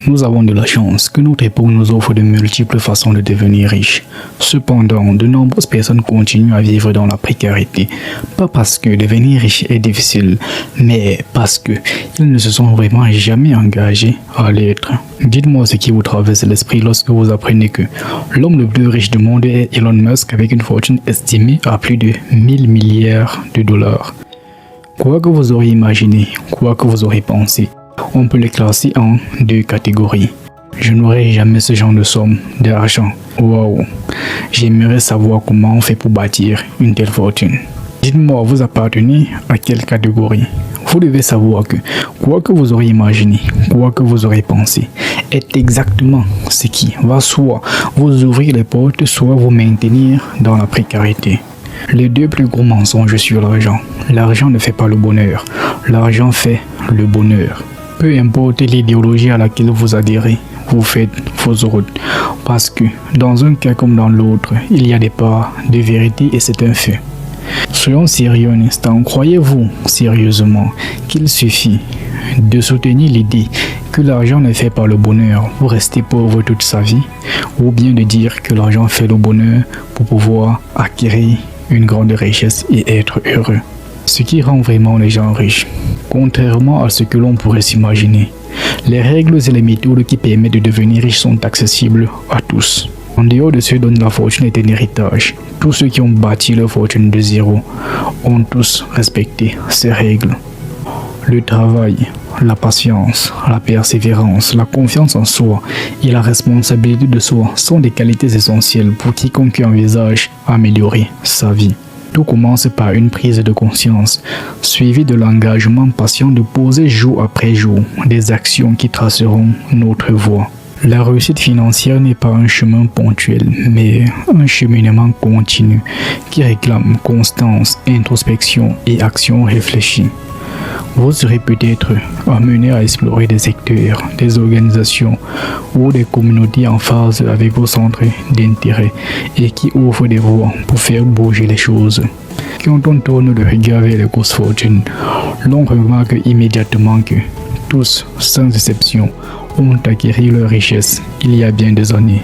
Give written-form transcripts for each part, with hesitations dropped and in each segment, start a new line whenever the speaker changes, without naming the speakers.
Nous avons de la chance que notre époque nous offre de multiples façons de devenir riche. Cependant, de nombreuses personnes continuent à vivre dans la précarité. Pas parce que devenir riche est difficile, mais parce qu'ils ne se sont vraiment jamais engagés à l'être. Dites-moi ce qui vous traverse l'esprit lorsque vous apprenez que l'homme le plus riche du monde est Elon Musk avec une fortune estimée à plus de 1000 milliards de dollars. Quoi que vous aurez imaginé, quoi que vous aurez pensé, on peut les classer en deux catégories. Je n'aurai jamais ce genre de somme d'argent. Waouh! J'aimerais savoir comment on fait pour bâtir une telle fortune. Dites-moi, vous appartenez à quelle catégorie? Vous devez savoir que quoi que vous aurez imaginé, quoi que vous aurez pensé, est exactement ce qui va soit vous ouvrir les portes, soit vous maintenir dans la précarité. Les deux plus gros mensonges sur l'argent. L'argent ne fait pas le bonheur. L'argent fait le bonheur. Peu importe l'idéologie à laquelle vous adhérez, vous faites vos routes. Parce que dans un cas comme dans l'autre, il y a des parts de vérité et c'est un fait. Soyons sérieux un instant. Croyez-vous sérieusement qu'il suffit de soutenir l'idée que l'argent ne fait pas le bonheur pour rester pauvre toute sa vie, ou bien de dire que l'argent fait le bonheur pour pouvoir acquérir une grande richesse et être heureux? Ce qui rend vraiment les gens riches, contrairement à ce que l'on pourrait s'imaginer, les règles et les méthodes qui permettent de devenir riche sont accessibles à tous. En dehors de ceux dont la fortune est un héritage, tous ceux qui ont bâti leur fortune de zéro ont tous respecté ces règles. Le travail, la patience, la persévérance, la confiance en soi et la responsabilité de soi sont des qualités essentielles pour quiconque envisage améliorer sa vie. Tout commence par une prise de conscience, suivie de l'engagement patient de poser jour après jour des actions qui traceront notre voie. La réussite financière n'est pas un chemin ponctuel, mais un cheminement continu qui réclame constance, introspection et action réfléchie. Vous serez peut-être amené à explorer des secteurs, des organisations ou des communautés en phase avec vos centres d'intérêt et qui ouvrent des voies pour faire bouger les choses. Quand on tourne le regard vers les grosses fortunes, l'on remarque immédiatement que tous, sans exception, ont acquis leur richesse il y a bien des années.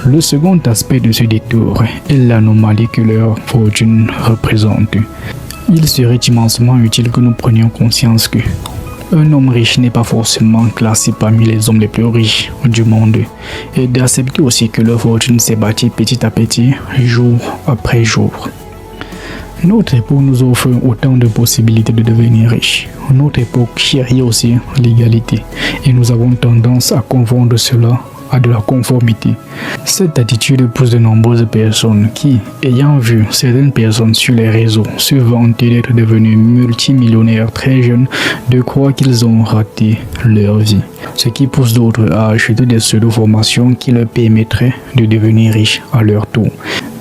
Le second aspect de ce détour est l'anomalie que leur fortune représente. Il serait immensement utile que nous prenions conscience que un homme riche n'est pas forcément classé parmi les hommes les plus riches du monde et d'accepter aussi que leur fortune s'est bâtie petit à petit, jour après jour. Notre époque nous offre autant de possibilités de devenir riche. Notre époque chérit aussi l'égalité et nous avons tendance à confondre cela à de la conformité. Cette attitude pousse de nombreuses personnes qui, ayant vu certaines personnes sur les réseaux se vanter d'être devenues multimillionnaires très jeunes, de croire qu'ils ont raté leur vie. Ce qui pousse d'autres à acheter des pseudo-formations qui leur permettraient de devenir riches à leur tour.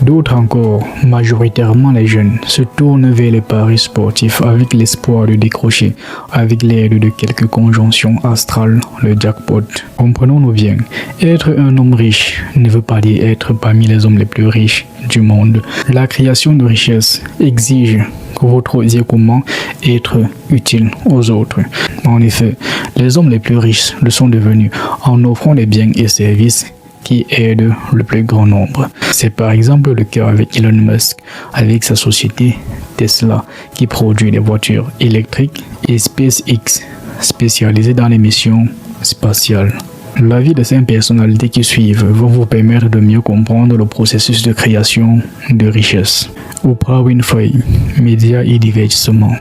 D'autres encore, majoritairement les jeunes, se tournent vers les paris sportifs avec l'espoir de décrocher, avec l'aide de quelques conjonctions astrales, le jackpot. Comprenons-nous bien, être un homme riche ne veut pas dire être parmi les hommes les plus riches du monde. La création de richesse exige que vous trouviez comment être utile aux autres. En effet, les hommes les plus riches le sont devenus en offrant des biens et services qui aident le plus grand nombre. C'est par exemple le cas avec Elon Musk, avec sa société Tesla, qui produit des voitures électriques, et SpaceX, spécialisée dans les missions spatiales. La vie de ces personnalités qui suivent vont vous permettre de mieux comprendre le processus de création de richesse. Oprah Winfrey, médias et divertissement.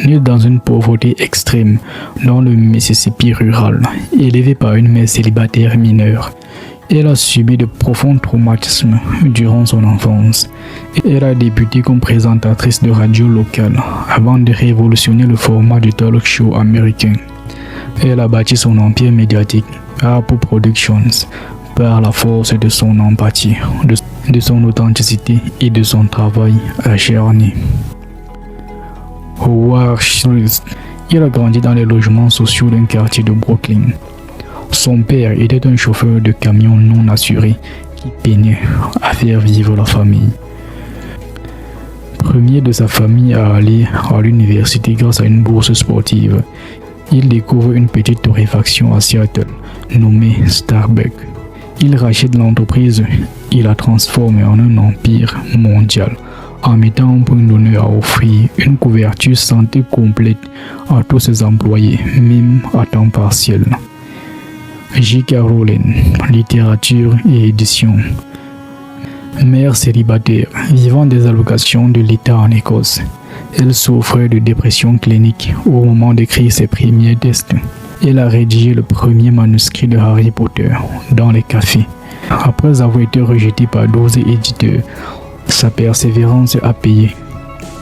Née dans une pauvreté extrême dans le Mississippi rural, élevée par une mère célibataire mineure, elle a subi de profonds traumatismes durant son enfance. Elle a débuté comme présentatrice de radio locale avant de révolutionner le format du talk show américain. Elle a bâti son empire médiatique, Apple Productions, par la force de son empathie, de son authenticité et de son travail acharné. Howard Schultz, il a grandi dans les logements sociaux d'un quartier de Brooklyn. Son père était un chauffeur de camion non assuré qui peinait à faire vivre la famille. Premier de sa famille à aller à l'université grâce à une bourse sportive, il découvre une petite torréfaction à Seattle, nommé Starbucks. Il rachète l'entreprise et la transforme en un empire mondial en mettant un point d'honneur à offrir une couverture santé complète à tous ses employés, même à temps partiel. J.K. Rowling, littérature et édition. Mère célibataire, vivant des allocations de l'État en Écosse. Elle souffrait de dépression clinique au moment d'écrire ses premiers tests. Elle a rédigé le premier manuscrit de Harry Potter dans les cafés. Après avoir été rejetée par 12 éditeurs, sa persévérance a payé.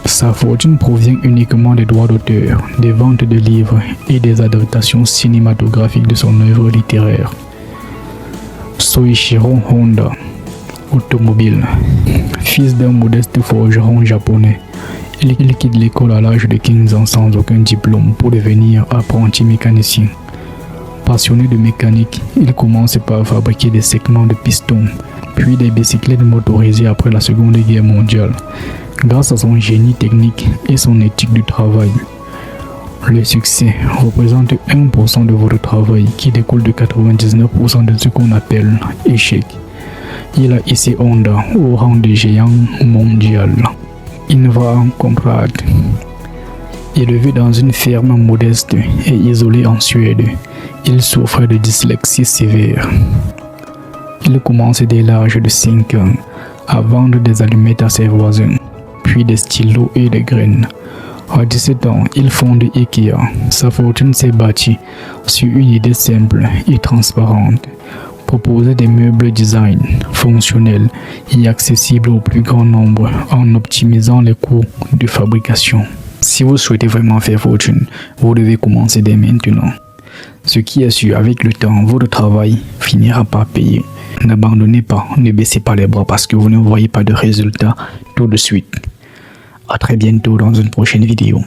Sa fortune provient uniquement des droits d'auteur, des ventes de livres et des adaptations cinématographiques de son œuvre littéraire. Soichiro Honda, automobile. Fils d'un modeste forgeron japonais, il quitte l'école à l'âge de 15 ans sans aucun diplôme pour devenir apprenti mécanicien. Passionné de mécanique, il commence par fabriquer des segments de pistons, puis des bicyclettes motorisées après la Seconde Guerre mondiale, grâce à son génie technique et son éthique du travail. Le succès représente 1% de votre travail qui découle de 99% de ce qu'on appelle échec. Il a hissé Honda au rang de géant mondial. Ingvar Kamprad, élevé dans une ferme modeste et isolée en Suède, il souffrait de dyslexie sévère. Il commence dès l'âge de 5 ans à vendre des allumettes à ses voisins, puis des stylos et des graines. À 17 ans, il fonde IKEA. Sa fortune s'est bâtie sur une idée simple et transparente: proposer des meubles design, fonctionnels et accessibles au plus grand nombre en optimisant les coûts de fabrication. Si vous souhaitez vraiment faire fortune, vous devez commencer dès maintenant. Ce qui est sûr, avec le temps, votre travail finira par payer. N'abandonnez pas, ne baissez pas les bras parce que vous ne voyez pas de résultats tout de suite. À très bientôt dans une prochaine vidéo.